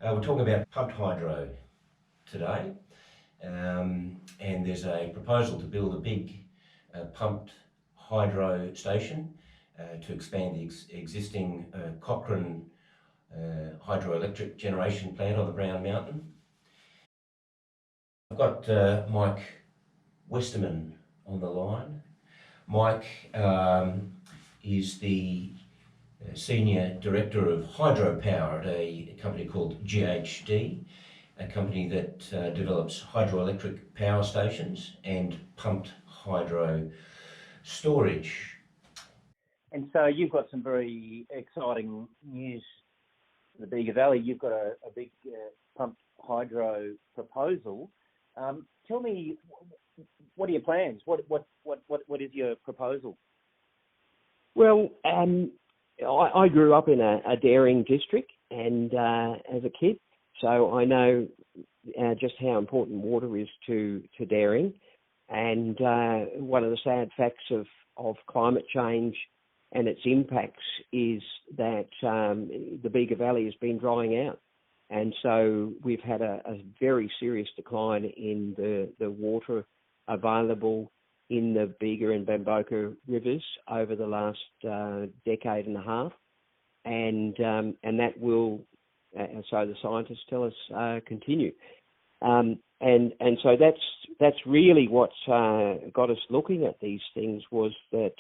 We're talking about pumped hydro today, and there's a proposal to build a big pumped hydro station to expand the existing Cochrane hydroelectric generation plant on the Brown Mountain. I've got Mike Westerman on the line. Mike is the Senior Director of Hydropower at a company called GHD, a company that develops hydroelectric power stations and pumped hydro storage. And so you've got some very exciting news in the Bega Valley. You've got a big pumped hydro proposal. Tell me, what are your plans? What is your proposal? Well, I grew up in a dairying district, and as a kid, so I know just how important water is to dairying. And one of the sad facts of climate change and its impacts is that the Bega Valley has been drying out. And so we've had a very serious decline in the water available in the Bega and Bamboka rivers over the last decade and a half. And that will, so the scientists tell us, continue. And so that's really what's got us looking at these things, was that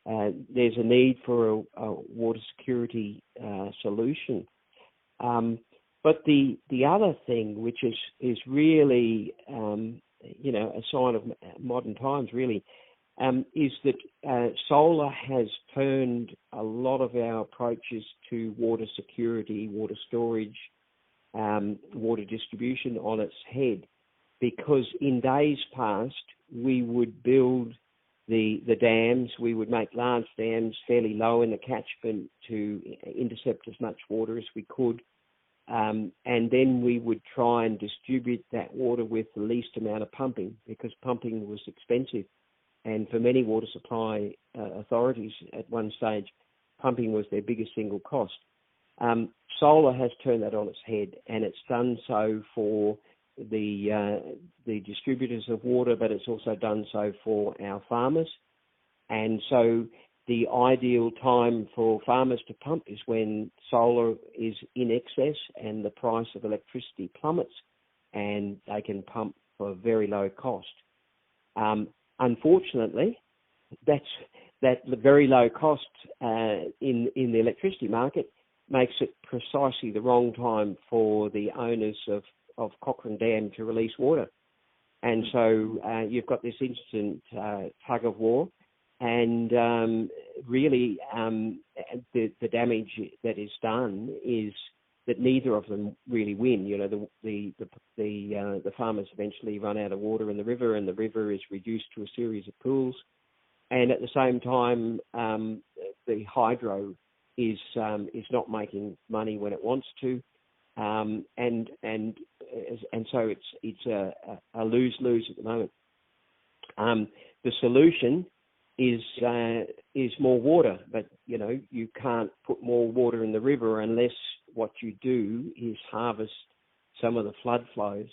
there's a need for a water security solution. But the other thing, which is really a sign of modern times, really, is that solar has turned a lot of our approaches to water security, water storage, water distribution on its head. Because in days past, we would build the dams, we would make large dams fairly low in the catchment to intercept as much water as we could. And then we would try and distribute that water with the least amount of pumping, because pumping was expensive. And for many water supply authorities at one stage, pumping was their biggest single cost. Solar has turned that on its head, and it's done so for the distributors of water, but it's also done so for our farmers. And so the ideal time for farmers to pump is when solar is in excess and the price of electricity plummets, and they can pump for a very low cost. Unfortunately, that very low cost in the electricity market makes it precisely the wrong time for the owners of Cochrane Dam to release water. And so you've got this instant tug of war. And really, the damage that is done is that neither of them really win. You know, the farmers eventually run out of water in the river, and the river is reduced to a series of pools. And at the same time, the hydro is not making money when it wants to, and so it's a lose-lose at the moment. The solution is more water, but you can't put more water in the river unless what you do is harvest some of the flood flows.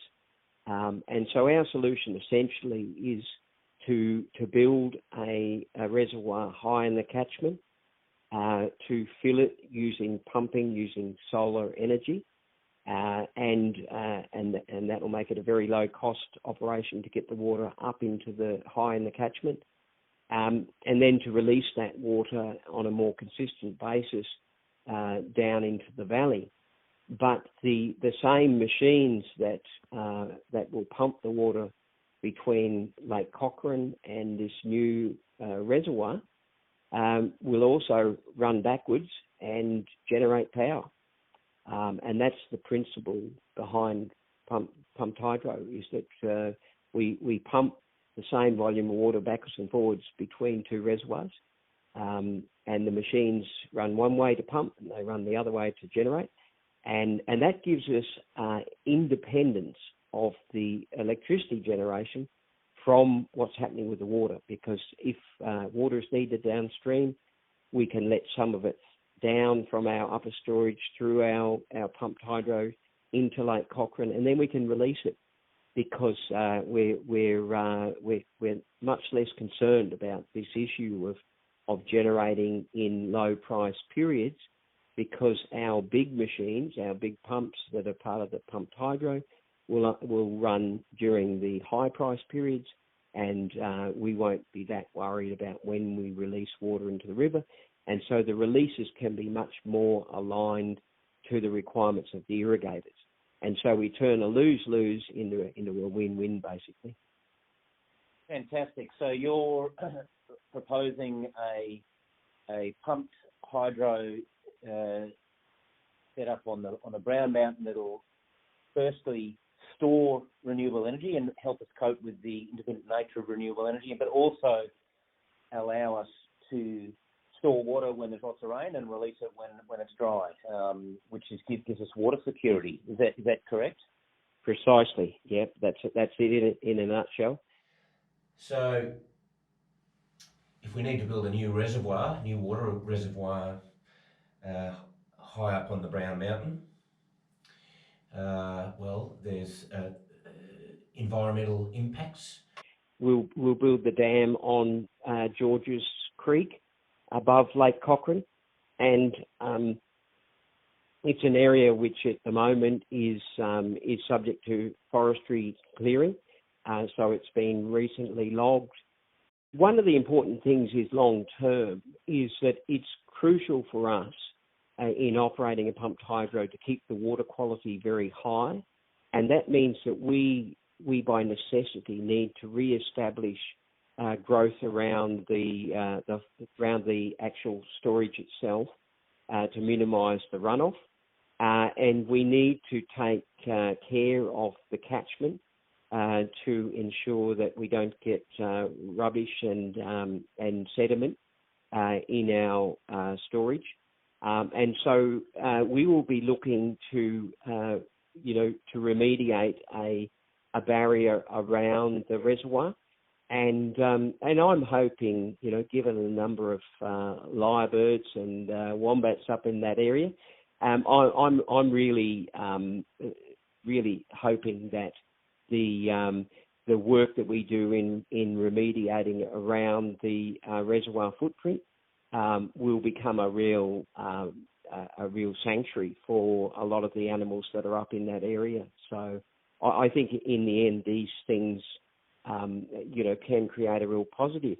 And so our solution essentially is to build a reservoir high in the catchment, to fill it using pumping, using solar energy, and that will make it a very low cost operation to get the water up into the high in the catchment. And then to release that water on a more consistent basis down into the valley. But the same machines that will pump the water between Lake Cochrane and this new reservoir will also run backwards and generate power. And that's the principle behind pumped hydro, is that we pump the same volume of water backwards and forwards between two reservoirs, and the machines run one way to pump and they run the other way to generate, and that gives us independence of the electricity generation from what's happening with the water, because if water is needed downstream, we can let some of it down from our upper storage through our pumped hydro into Lake Cochrane, and then we can release it because we're much less concerned about this issue of generating in low price periods, because our big machines, our big pumps that are part of the pumped hydro, will run during the high price periods, and we won't be that worried about when we release water into the river. And so the releases can be much more aligned to the requirements of the irrigators. And so we turn a lose-lose into a win-win, basically. Fantastic. So you're proposing a pumped hydro set up on the Brown Mountain that'll firstly store renewable energy and help us cope with the independent nature of renewable energy, but also allow us to store water when there's lots of rain and release it when it's dry, which gives us water security. Is that correct? Precisely. Yep, that's it in a nutshell. So, if we need to build a new water reservoir, high up on the Brown Mountain, well, there's environmental impacts. We'll build the dam on Georges Creek above Lake Cochrane, and it's an area which at the moment is subject to forestry clearing, so it's been recently logged. One of the important things is long term is that it's crucial for us in operating a pumped hydro to keep the water quality very high, and that means that we by necessity need to re-establish growth around the actual storage itself to minimise the runoff, and we need to take care of the catchment to ensure that we don't get rubbish and sediment in our storage. And so we will be looking to remediate a barrier around the reservoir, and I'm hoping, given the number of lyrebirds and wombats up in that area, I'm really hoping that the work that we do in remediating around the reservoir footprint will become a real sanctuary for a lot of the animals that are up in that area. So I think in the end these things can create a real positive.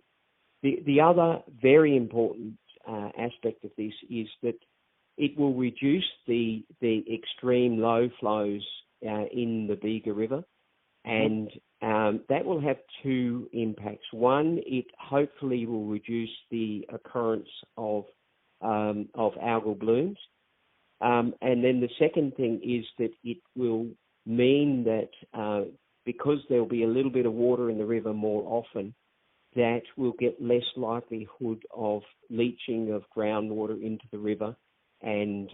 The other very important aspect of this is that it will reduce the extreme low flows in the Bega River, and that will have two impacts. One, it hopefully will reduce the occurrence of algal blooms, and then the second thing is that it will mean that because there will be a little bit of water in the river more often, that we'll get less likelihood of leaching of groundwater into the river and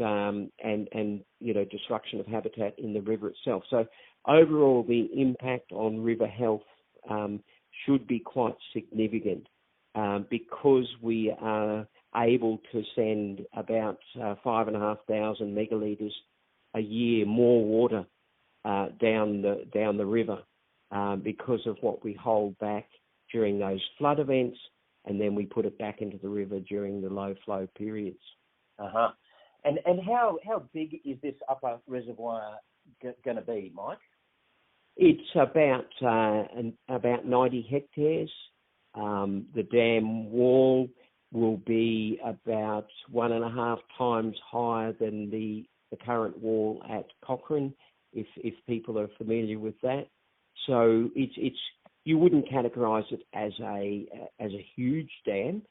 destruction of habitat in the river itself. So overall, the impact on river health should be quite significant because we are able to send about 5,500 megalitres a year more water down the river because of what we hold back during those flood events, and then we put it back into the river during the low flow periods. And how big is this upper reservoir going to be, Mike? It's about 90 hectares. The dam wall will be about 1.5 times higher than the current wall at Cochrane, if people are familiar with that. So it's you wouldn't categorise it as a huge dam.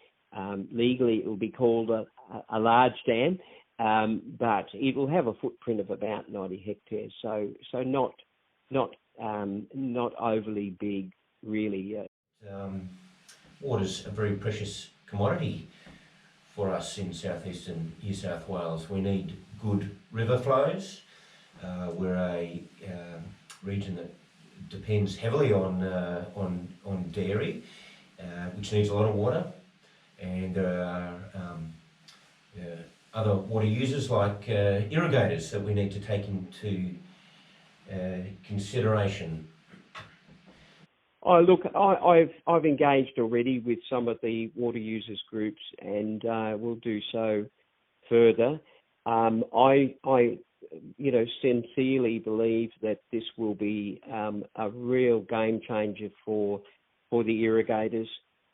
Legally, it will be called a large dam, but it will have a footprint of about 90 hectares. So not overly big, really. Water's a very precious commodity for us in southeastern New South Wales. We need good river flows. We're a region that depends heavily on dairy, which needs a lot of water, and there are other water users like irrigators that we need to take into consideration? Look, I've engaged already with some of the water users groups, and will do so further. I sincerely believe that this will be a real game changer for the irrigators.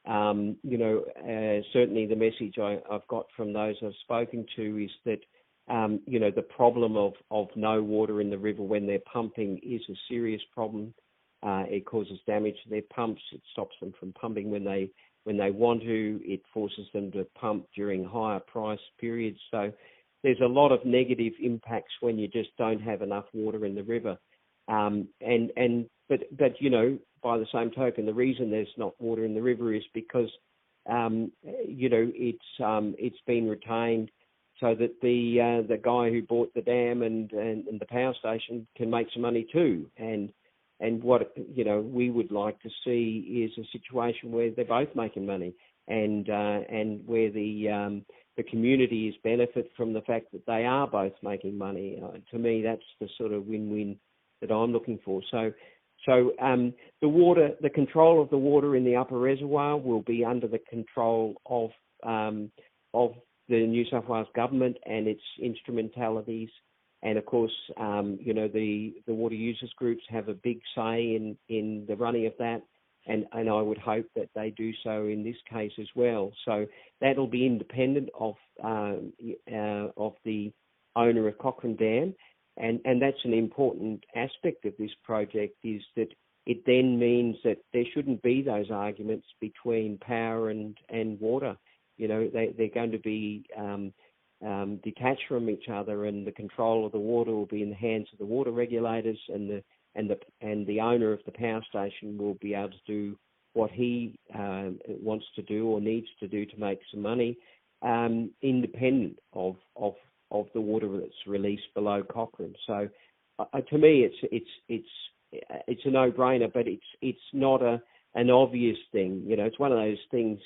Certainly the message I've got from those I've spoken to is that, the problem of no water in the river when they're pumping is a serious problem. It causes damage to their pumps. It stops them from pumping when they want to. It forces them to pump during higher price periods. So there's a lot of negative impacts when you just don't have enough water in the river. But by the same token, the reason there's not water in the river is because it's been retained so that the guy who bought the dam and the power station can make some money too. And what we would like to see is a situation where they're both making money, and where the community is benefit from the fact that they are both making money. To me, that's the sort of win-win that I'm looking for. So the control of the water in the upper reservoir will be under the control of the New South Wales government and its instrumentalities. And of course, the water users groups have a big say in the running of that, and I would hope that they do so in this case as well. So that'll be independent of the owner of Cochrane Dam, and that's an important aspect of this project, is that it then means that there shouldn't be those arguments between power and water. They're going to be detached from each other, and the control of the water will be in the hands of the water regulators, and the owner of the power station will be able to do what he wants to do or needs to do to make some money, independent of the water that's released below Cochrane. So to me, it's a no-brainer, but it's not an obvious thing. It's one of those things.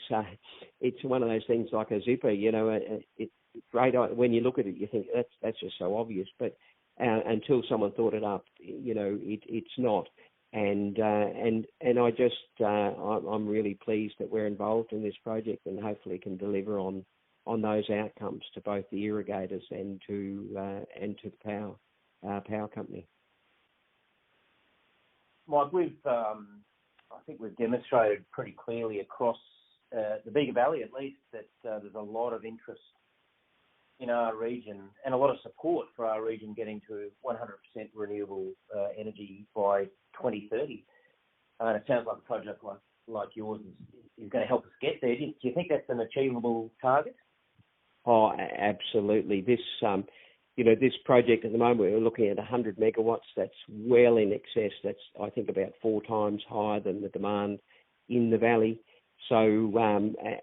It's one of those things like a zipper. It's great when you look at it. You think that's just so obvious, but until someone thought it up, it's not. And I just I'm really pleased that we're involved in this project, and hopefully can deliver on those outcomes to both the irrigators and to the power company. Mike, I think we've demonstrated pretty clearly across the Bega Valley, at least, that there's a lot of interest in our region and a lot of support for our region getting to 100% renewable energy by 2030. And it sounds like a project like yours is going to help us get there. Do you think that's an achievable target? Oh, absolutely. This project at the moment, we're looking at 100 megawatts. That's well in excess. That's, I think, about 4 times higher than the demand in the valley. So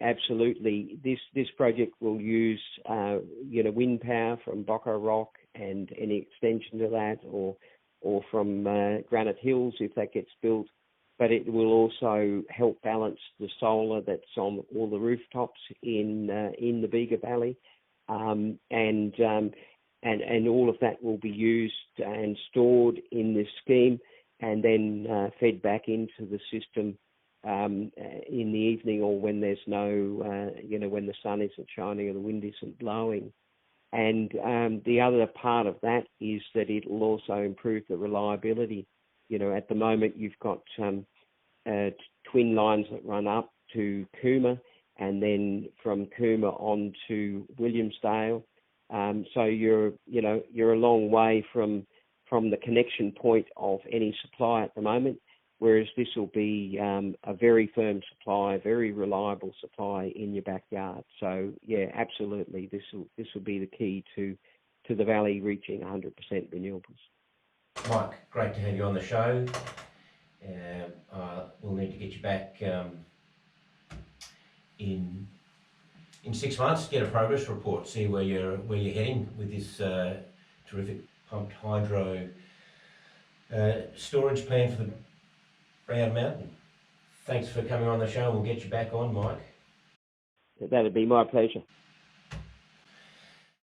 absolutely, this project will use wind power from Boca Rock and any extension to that, or from Granite Hills if that gets built. But it will also help balance the solar that's on all the rooftops in the Bega Valley, and all of that will be used and stored in this scheme, and then fed back into the system in the evening, or when there's when the sun isn't shining or the wind isn't blowing. And the other part of that is that it will also improve the reliability. At the moment you've got twin lines that run up to Cooma, and then from Cooma on to Williamsdale. So you're a long way from the connection point of any supply at the moment, whereas this will be a very firm supply, very reliable supply in your backyard. So yeah, absolutely, this will be the key to the valley reaching 100% renewables. Mike, great to have you on the show. We'll need to get you back in 6 months, get a progress report, see where you're heading with this terrific pumped hydro storage plan for the Brown Mountain. Thanks for coming on the show. We'll get you back on, Mike. That'd be my pleasure.